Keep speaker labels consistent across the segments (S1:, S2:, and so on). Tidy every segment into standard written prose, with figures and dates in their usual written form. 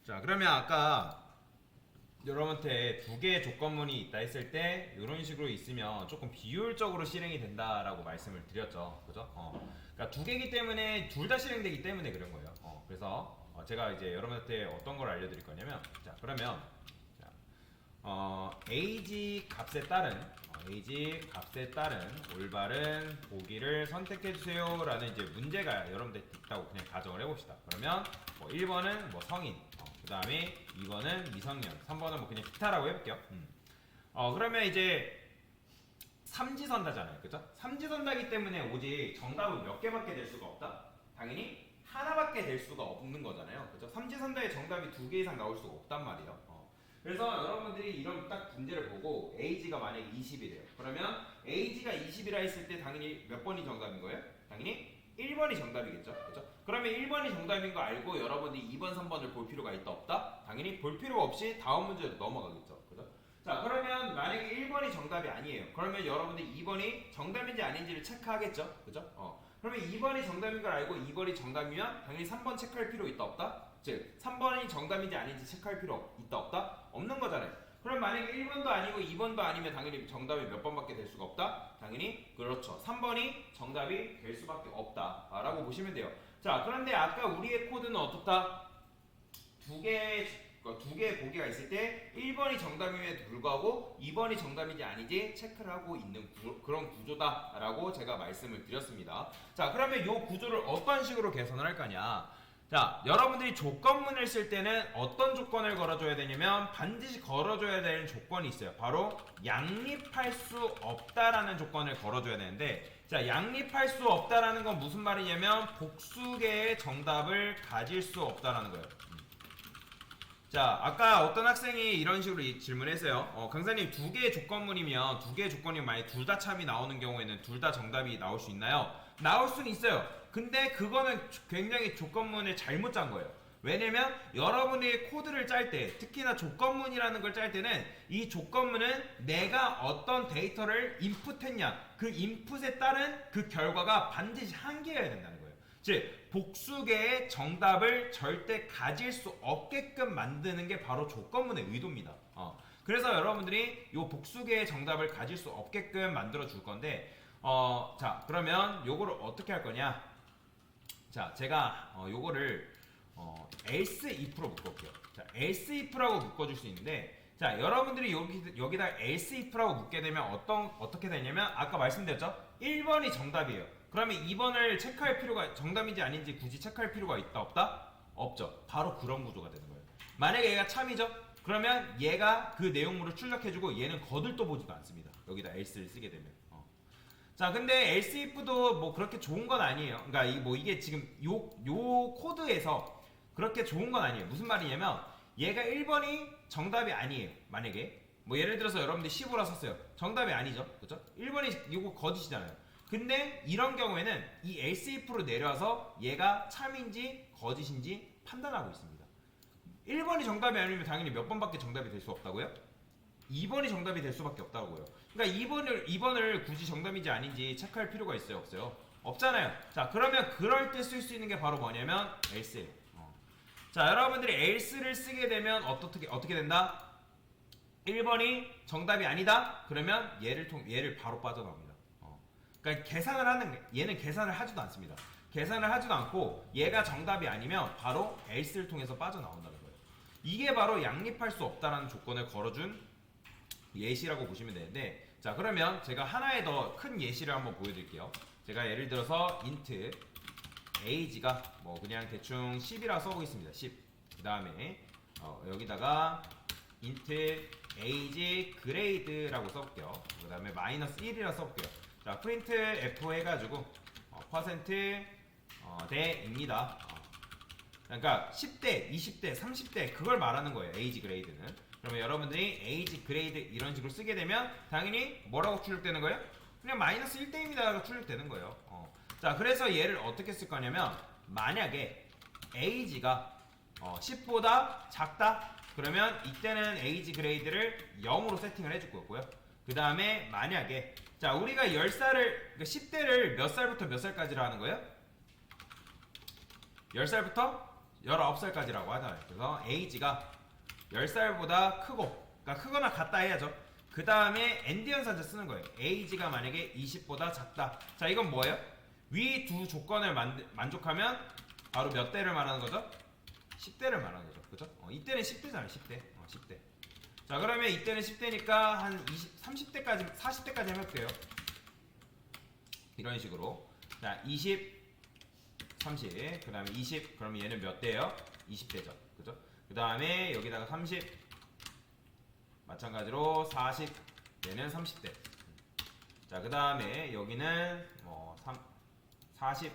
S1: 자, 그러면 아까 여러분한테 두 개의 조건문이 있다 했을 때 이런 식으로 있으면 조금 비효율적으로 실행이 된다라고 말씀을 드렸죠. 그죠? 그러니까 두 개이기 때문에 둘 다 실행되기 때문에 그런 거예요. 그래서 제가 이제 여러분한테 어떤 걸 알려드릴 거냐면, 자, 그러면 자, ag 값에 따른 올바른 보기를 선택해 주세요라는 이제 문제가 여러분들 있다고 그냥 가정을 해봅시다. 그러면 뭐 1번은 뭐 성인, 그 다음에 2번은 미성년, 3번은 뭐 그냥 기타라고 해볼게요. 그러면 이제 삼지선다잖아요, 그죠? 삼지선다기 때문에 오직 정답은 몇 개밖에 될 수가 없다. 당연히 하나밖에 될 수가 없는 거잖아요, 그죠? 삼지선다의 정답이 두 개 이상 나올 수가 없단 말이에요. 그래서 여러분들이 이런 딱 문제를 보고 AG가 만약에 20이래요. 그러면 AG가 20이라 했을 때 당연히 몇 번이 정답인 거예요? 당연히 1번이 정답이겠죠. 그렇죠? 그러면 1번이 정답인 거 알고 여러분들이 2번, 3번을 볼 필요가 있다 없다? 당연히 볼 필요 없이 다음 문제로 넘어가겠죠. 그죠? 자, 그러면 만약에 1번이 정답이 아니에요. 그러면 여러분들이 2번이 정답인지 아닌지를 체크하겠죠. 그죠? 그러면 2번이 정답인 걸 알고 2번이 정답이면 당연히 3번 체크할 필요 있다 없다? 즉 3번이 정답인지 아닌지 체크할 필요 있다 없다? 없는 거잖아요. 그럼 만약에 1번도 아니고 2번도 아니면 당연히 정답이 몇 번밖에 될 수가 없다? 당연히 그렇죠. 3번이 정답이 될 수밖에 없다 라고 보시면 돼요. 자, 그런데 아까 우리의 코드는 어떻다? 두 개의 보기가 있을 때 1번이 정답임에도 불구하고 2번이 정답인지 아닌지 체크를 하고 있는 그런 구조다라고 제가 말씀을 드렸습니다. 자, 그러면 이 구조를 어떤 식으로 개선을 할 거냐? 자, 여러분들이 조건문을 쓸 때는 어떤 조건을 걸어줘야 되냐면 반드시 걸어줘야 되는 조건이 있어요. 바로 양립할 수 없다라는 조건을 걸어줘야 되는데, 자, 양립할 수 없다라는 건 무슨 말이냐면 복수개의 정답을 가질 수 없다라는 거예요. 자, 아까 어떤 학생이 이런 식으로 질문했어요. 강사님, 두 개의 조건문이면, 두 개의 조건이 만약에 둘 다 참이 나오는 경우에는 둘 다 정답이 나올 수 있나요? 나올 수는 있어요. 근데 그거는 굉장히 조건문을 잘못 짠 거예요. 왜냐면 여러분이 코드를 짤 때, 특히나 조건문이라는 걸 짤 때는 이 조건문은 내가 어떤 데이터를 인풋했냐, 그 인풋에 따른 그 결과가 반드시 한 개여야 된다는 거예요. 즉, 복수개의 정답을 절대 가질 수 없게끔 만드는 게 바로 조건문의 의도입니다. 그래서 여러분들이 이 복수개의 정답을 가질 수 없게끔 만들어 줄 건데, 자, 그러면 요거를 어떻게 할 거냐? 자, 제가 요거를 else if로 묶어볼게요. 자, else if라고 묶어줄 수 있는데, 자, 여러분들이 여기다 else if라고 묶게 되면 어떻게 되냐면, 아까 말씀드렸죠? 1번이 정답이에요. 그러면 2번을 체크할 필요가, 정답인지 아닌지 굳이 체크할 필요가 있다 없다? 없죠. 바로 그런 구조가 되는 거예요. 만약에 얘가 참이죠? 그러면 얘가 그 내용물을 출력해주고 얘는 거들떠 보지도 않습니다. 여기다 else를 쓰게 되면. 자, 근데 else if도 뭐 그렇게 좋은 건 아니에요. 그러니까 이게 지금 요 코드에서 그렇게 좋은 건 아니에요. 무슨 말이냐면 얘가 1번이 정답이 아니에요. 만약에 뭐 예를 들어서 여러분들이 15라 썼어요. 정답이 아니죠. 그죠? 1번이 이거 거짓이잖아요. 근데 이런 경우에는 이 else if로 내려와서 얘가 참인지 거짓인지 판단하고 있습니다. 1번이 정답이 아니면 당연히 몇 번밖에 정답이 될 수 없다고요? 2번이 정답이 될 수밖에 없다고요. 그러니까 2번을 굳이 정답인지 아닌지 체크할 필요가 있어요, 없어요? 없잖아요. 자, 그러면 그럴 때 쓸 수 있는 게 바로 뭐냐면 else예요. 자, 여러분들이 else를 쓰게 되면 어떻게 된다? 1번이 정답이 아니다? 그러면 얘를 바로 빠져나옵니다. 그러니까 얘는 계산을 하지도 않습니다. 계산을 하지도 않고 얘가 정답이 아니면 바로 else를 통해서 빠져나온다는 거예요. 이게 바로 양립할 수 없다라는 조건을 걸어준 예시라고 보시면 되는데, 자, 그러면 제가 하나의 더 큰 예시를 한번 보여드릴게요. 제가 예를 들어서 int age가 뭐 그냥 대충 10이라 써보겠습니다. 10. 그 다음에 여기다가 int age grade라고 써볼게요. 그 다음에 마이너스 1이라 써볼게요. 자, print f 해가지고 %대입니다. 그러니까 10대, 20대, 30대 그걸 말하는 거예요. age grade는. 그러면 여러분들이 age grade 이런 식으로 쓰게 되면 당연히 뭐라고 출력되는 거예요? 그냥 마이너스 1대입니다가 출력되는 거예요. 자, 그래서 얘를 어떻게 쓸 거냐면 만약에 age가 10보다 작다? 그러면 이때는 age grade를 0으로 세팅을 해줄 거고요. 그 다음에 만약에 자, 우리가 10살을 그러니까 10대를 몇 살부터 몇 살까지로 하는 거예요? 10살부터 19살까지라고 하잖아요. 그래서 에이지가 10살보다 크고, 그러니까 크거나 같다 해야죠. 그 다음에 엔드 연산자 쓰는 거예요. 에이지가 만약에 20보다 작다. 자, 이건 뭐예요? 위 두 조건을 만족하면 바로 몇 대를 말하는 거죠? 10대를 말하는 거죠. 그죠? 이때는 10대잖아요. 10대. 10대. 자, 그러면 이때는 10대니까 한 30대까지, 40대까지 해볼게요. 이런 식으로. 자, 20, 30, 그 다음에 20, 그러면 얘는 몇 대예요? 20대죠. 그죠? 그 다음에 여기다가 30, 마찬가지로 40, 얘는 30대. 자, 그 다음에 여기는 40,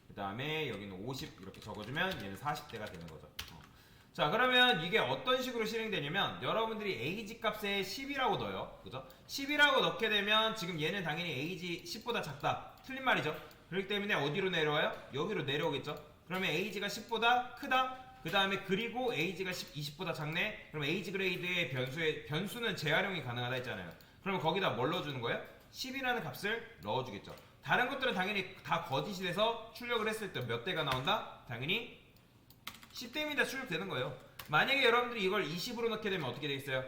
S1: 그 다음에 여기는 50 이렇게 적어주면 얘는 40대가 되는 거죠. 자, 그러면 이게 어떤 식으로 실행되냐면 여러분들이 에이지 값에 10이라고 넣어요. 그죠? 10이라고 넣게 되면 지금 얘는 당연히 에이지 10보다 작다. 틀린 말이죠. 그렇기 때문에 어디로 내려와요? 여기로 내려오겠죠. 그러면 에이지가 10보다 크다. 그 다음에 그리고 에이지가 20보다 작네. 그럼 에이지 그레이드의 변수는 재활용이 가능하다 했잖아요. 그러면 거기다 뭘 넣어주는 거예요? 10이라는 값을 넣어주겠죠. 다른 것들은 당연히 다 거짓이 돼서 출력을 했을 때 몇 대가 나온다? 당연히 10대입니다. 출력되는 거예요. 만약에 여러분들이 이걸 20으로 넣게 되면 어떻게 되겠어요?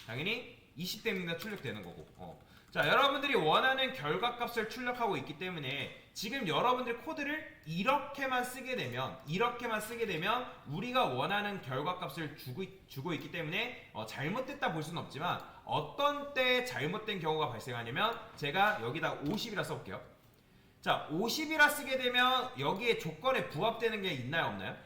S1: 당연히 20대입니다. 출력되는 거고. 자, 여러분들이 원하는 결과값을 출력하고 있기 때문에 지금 여러분들 코드를 이렇게만 쓰게 되면 우리가 원하는 결과값을 주고 있기 때문에 잘못됐다 볼 수는 없지만 어떤 때 잘못된 경우가 발생하냐면 제가 여기다 50이라 써볼게요. 자, 50이라 쓰게 되면 여기에 조건에 부합되는 게 있나요, 없나요?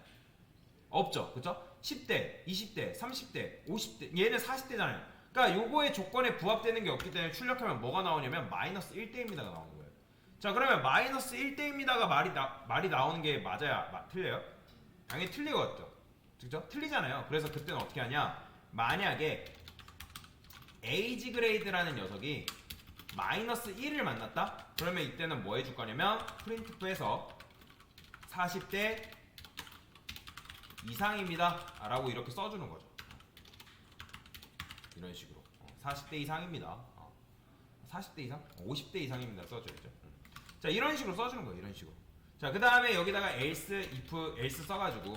S1: 없죠. 그죠? 10대, 20대, 30대, 50대, 얘는 40대잖아요. 그러니까 요거의 조건에 부합되는 게 없기 때문에 출력하면 뭐가 나오냐면 마이너스 1대입니다가 나오는 거예요. 자, 그러면 마이너스 1대입니다가 말이 나오는 게 맞아요? 틀려요? 당연히 틀리겠죠. 그죠? 틀리잖아요. 그래서 그때는 어떻게 하냐? 만약에 에이지 그레이드라는 녀석이 마이너스 1을 만났다? 그러면 이때는 뭐 해줄 거냐면 프린트프에서 40대 이상입니다 라고 이렇게 써주는 거죠. 이런 식으로 40대 이상입니다. 40대 이상? 50대 이상입니다 써줘야죠. 자, 이런 식으로 써주는 거예요. 이런 식으로. 자, 그 다음에 여기다가 else, if, else 써가지고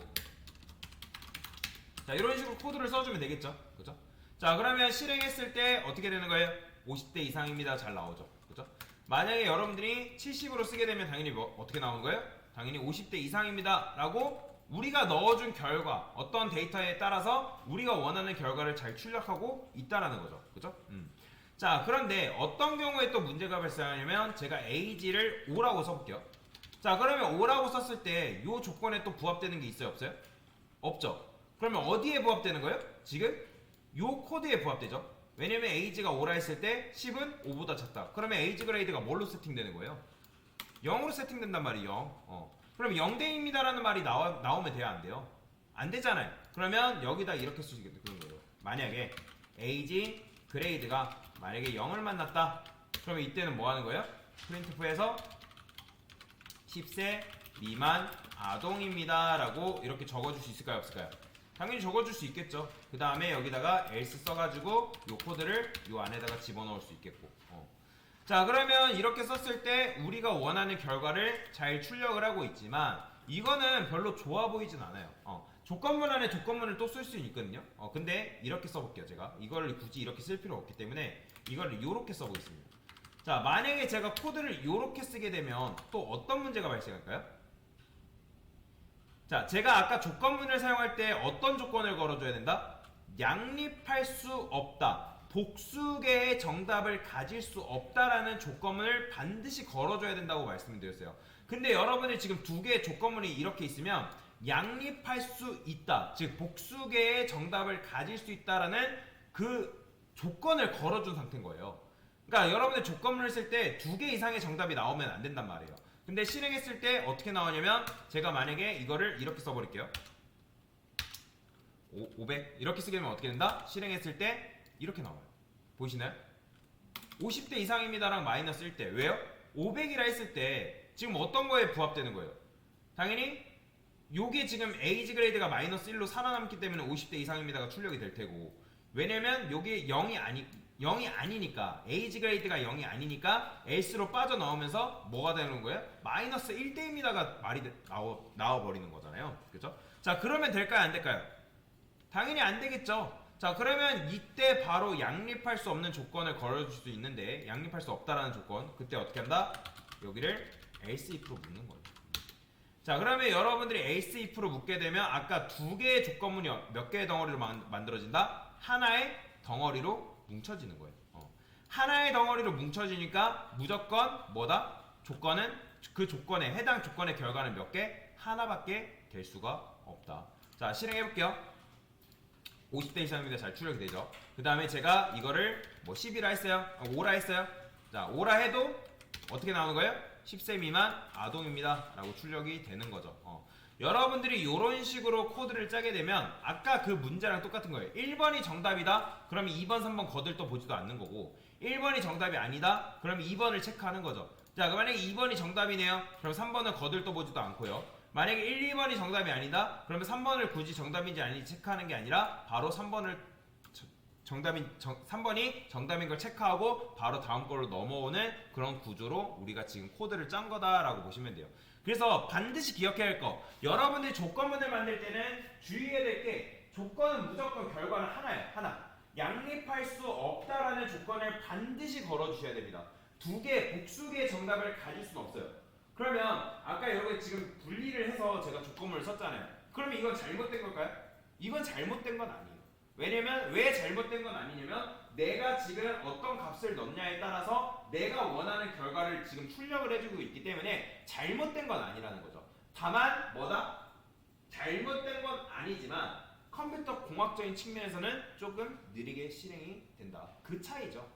S1: 자, 이런 식으로 코드를 써주면 되겠죠. 그죠? 자, 그러면 실행했을 때 어떻게 되는 거예요? 50대 이상입니다. 잘 나오죠. 그죠? 만약에 여러분들이 70으로 쓰게 되면 당연히 어떻게 나오는 거예요? 당연히 50대 이상입니다 라고 우리가 넣어준 결과, 어떤 데이터에 따라서 우리가 원하는 결과를 잘 출력하고 있다라는 거죠. 그죠? 자, 그런데 어떤 경우에 또 문제가 발생하냐면 제가 age를 5라고 써볼게요. 자, 그러면 5라고 썼을 때 이 조건에 또 부합되는 게 있어요? 없어요? 없죠. 그러면 어디에 부합되는 거예요? 지금 이 코드에 부합되죠. 왜냐면 age가 5라 했을 때 10은 5보다 작다. 그러면 age 그레이드가 뭘로 세팅되는 거예요? 0으로 세팅된단 말이에요. 그럼 0대입니다 라는 말이 나오면 돼야 안 돼요? 안 되잖아요. 그러면 여기다 이렇게 쓰시게 되는 거예요. 만약에 age 그레이드가 만약에 0을 만났다. 그러면 이때는 뭐 하는 거예요? 프린트프에서 10세 미만 아동입니다 라고 이렇게 적어줄 수 있을까요? 없을까요? 당연히 적어줄 수 있겠죠. 그 다음에 여기다가 else 써가지고 요 코드를 요 안에다가 집어넣을 수 있겠고. 자, 그러면 이렇게 썼을 때 우리가 원하는 결과를 잘 출력을 하고 있지만 이거는 별로 좋아 보이진 않아요. 조건문 안에 조건문을 또 쓸 수는 있거든요. 근데 이렇게 써볼게요. 제가 이거를 굳이 이렇게 쓸 필요 없기 때문에 이거를 이렇게 써보겠습니다. 자, 만약에 제가 코드를 이렇게 쓰게 되면 또 어떤 문제가 발생할까요? 자, 제가 아까 조건문을 사용할 때 어떤 조건을 걸어줘야 된다? 양립할 수 없다. 복수개의 정답을 가질 수 없다라는 조건문을 반드시 걸어줘야 된다고 말씀드렸어요. 근데 여러분이 지금 두 개의 조건문이 이렇게 있으면 양립할 수 있다, 즉 복수개의 정답을 가질 수 있다라는 그 조건을 걸어준 상태인 거예요. 그러니까 여러분들 조건문을 쓸 때 두 개 이상의 정답이 나오면 안 된단 말이에요. 근데 실행했을 때 어떻게 나오냐면 제가 만약에 이거를 이렇게 써버릴게요. 500 이렇게 쓰게 되면 어떻게 된다? 실행했을 때 이렇게 나와요. 보이시나요? 50대 이상입니다랑 마이너스 1대. 왜요? 500이라 했을 때 지금 어떤 거에 부합되는 거예요? 당연히 요게 지금 에이지 그레이드가 마이너스 1로 살아남기 때문에 50대 이상입니다가 출력이 될 테고, 왜냐면 요게 0이 아니 0이 아니니까 에이지 그레이드가 0이 아니니까 else로 빠져나오면서 뭐가 되는 거예요? 마이너스 1대입니다가 말이 나와버리는 거잖아요. 그죠? 자, 그러면 될까요? 안 될까요? 당연히 안 되겠죠. 자, 그러면 이때 바로 양립할 수 없는 조건을 걸어줄 수 있는데 양립할 수 없다라는 조건, 그때 어떻게 한다? 여기를 else if로 묶는 거예요. 자, 그러면 여러분들이 else if로 묶게 되면 아까 두 개의 조건문이 몇 개의 덩어리로 만들어진다? 하나의 덩어리로 뭉쳐지는 거예요. 하나의 덩어리로 뭉쳐지니까 무조건 뭐다? 조건은 그 조건에 해당 조건의 결과는 몇 개? 하나밖에 될 수가 없다. 자, 실행해 볼게요. 50대 이상입니다. 잘 출력이 되죠. 그 다음에 제가 이거를 뭐 10이라 했어요. 5라 했어요. 자, 5라 해도 어떻게 나오는 거예요? 10세 미만 아동입니다. 라고 출력이 되는 거죠. 여러분들이 이런 식으로 코드를 짜게 되면 아까 그 문제랑 똑같은 거예요. 1번이 정답이다. 그러면 2번, 3번 거들떠 보지도 않는 거고 1번이 정답이 아니다. 그러면 2번을 체크하는 거죠. 자, 만약에 2번이 정답이네요. 그럼 3번을 거들떠 보지도 않고요. 만약에 1, 2번이 정답이 아니다. 그러면 3번을 굳이 정답인지 아닌지 체크하는 게 아니라 바로 3번이 정답인 걸 체크하고 바로 다음 걸로 넘어오는 그런 구조로 우리가 지금 코드를 짠 거다라고 보시면 돼요. 그래서 반드시 기억해야 할 거, 여러분들이 조건문을 만들 때는 주의해야 될 게 조건은 무조건 결과는 하나예요. 하나. 양립할 수 없다라는 조건을 반드시 걸어주셔야 됩니다. 두 개, 복수개의 정답을 가질 수는 없어요. 그러면 아까 여러분 지금 분리를 해서 제가 조건문을 썼잖아요. 그러면 이건 잘못된 걸까요? 이건 잘못된 건 아니에요. 왜냐면 왜 잘못된 건 아니냐면 내가 지금 어떤 값을 넣냐에 따라서 내가 원하는 결과를 지금 출력을 해주고 있기 때문에 잘못된 건 아니라는 거죠. 다만 뭐다? 잘못된 건 아니지만 컴퓨터 공학적인 측면에서는 조금 느리게 실행이 된다. 그 차이죠.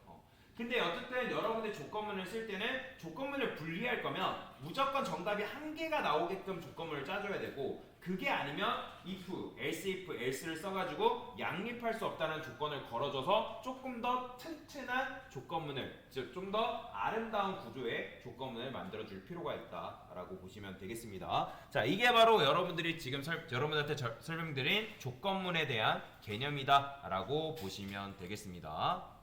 S1: 근데 어쨌든 여러분들 조건문을 쓸 때는 조건문을 분리할 거면 무조건 정답이 한 개가 나오게끔 조건문을 짜줘야 되고, 그게 아니면 if, else if, else를 써가지고 양립할 수 없다는 조건을 걸어줘서 조금 더 튼튼한 조건문을, 즉 좀 더 아름다운 구조의 조건문을 만들어줄 필요가 있다라고 보시면 되겠습니다. 자, 이게 바로 여러분들이 지금 여러분들한테 설명드린 조건문에 대한 개념이다라고 보시면 되겠습니다.